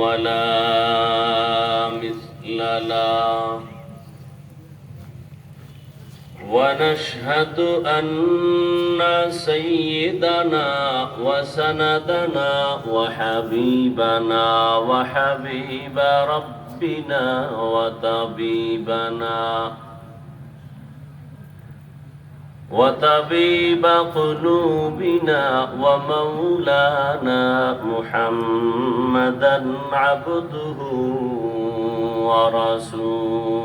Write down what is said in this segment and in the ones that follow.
ولا مثل له ونشهد أن سيدنا وسندنا وحبيبنا وحبيب ربنا وطبيب قلوبنا ومولانا محمدا عبده ورسوله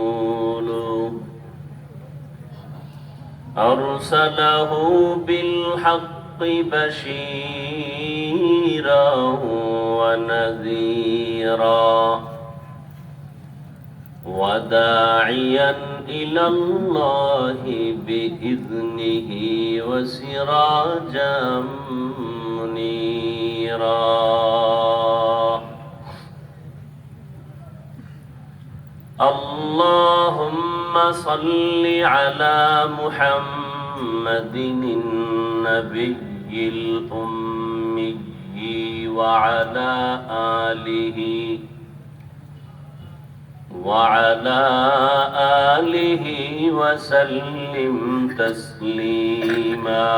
أرسله بالحق بشيرا ونذيرا وداعيا إلى الله بإذنه وسراجا منيرا اللهم صل على محمد النبي الأمي وعلى آله وسلم تسليما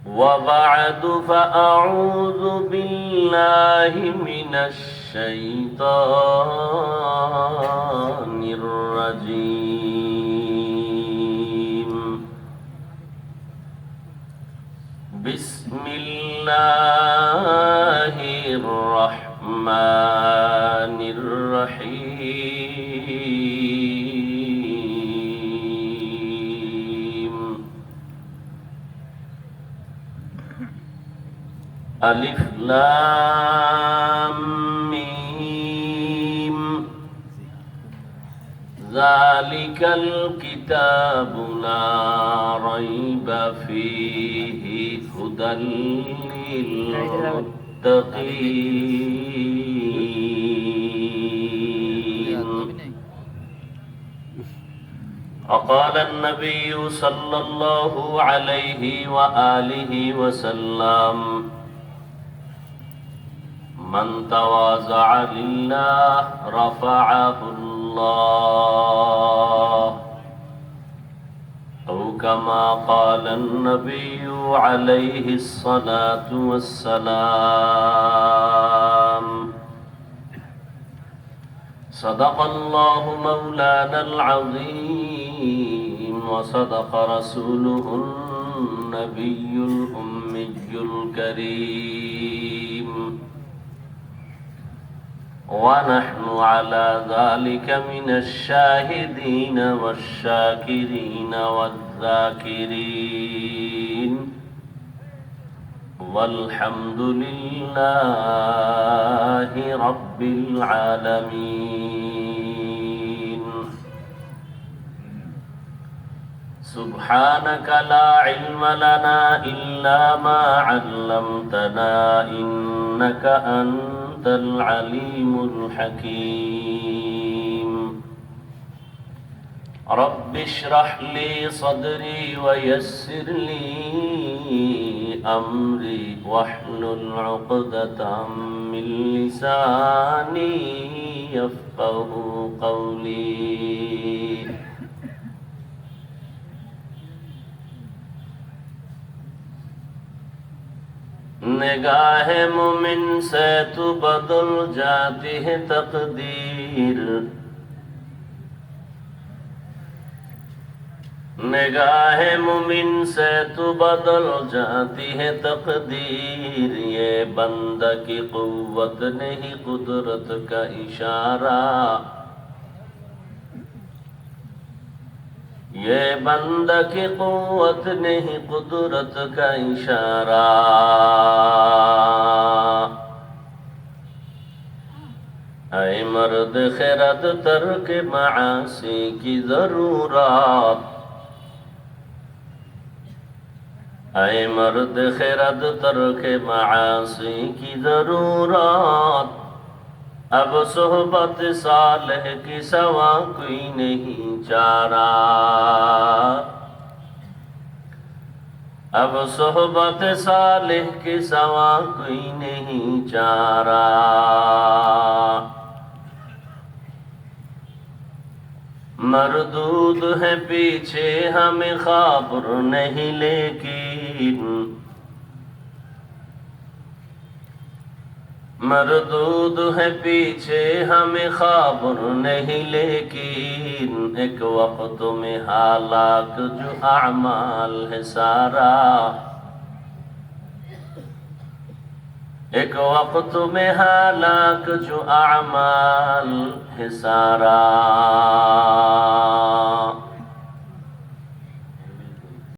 وبعد فأعوذ بالله من الشيطان الرجيم بسم الله الرحمن الرحيم ألف لام ميم ذلك الكتاب لا ريب فيه هدى للمتقين وقال النبي صلى الله عليه وآله وسلم من تواضع لله رفعه الله أو كما قال النبي عليه الصلاة والسلام صدق الله مولانا العظيم وصدق رسوله النبي الأمي الكريم ونحن على ذلك من الشاهدين والشاكرين والذاكرين والحمد لله رب العالمين سبحانك لا علم لنا إلا ما علمتنا إنك أنت العليم الحكيم رب اشرح لي صدري ويسر لي أمري واحلل عقدة من لساني يفقه قولي निगाह मुमिन से तो बदल जाती है तकदीर निगाह मुमिन से तो बदल जाती है तकदीर ये बंदा की कुव्वत नहीं कुदरत का इशारा ये बंदा की कुव्वत नहीं कुदरत का इशारा ऐ मर्द खैरत तर्क मासी की जरूरत ऐ मर्द खैरत तर्क मासी की जरूरत अब सोहबत सालह की सवा कोई नहीं चारा अब सोहबत सालिह के सवा कोई नहीं चारा। मरदूद है पीछे हमें खबर नहीं, लेकिन मरदूद है पीछे हमें खबर नहीं, लेकिन एक वक्त में हालाक जो अमाल है सारा, एक वक्त में हालाक जो अमाल है सारा।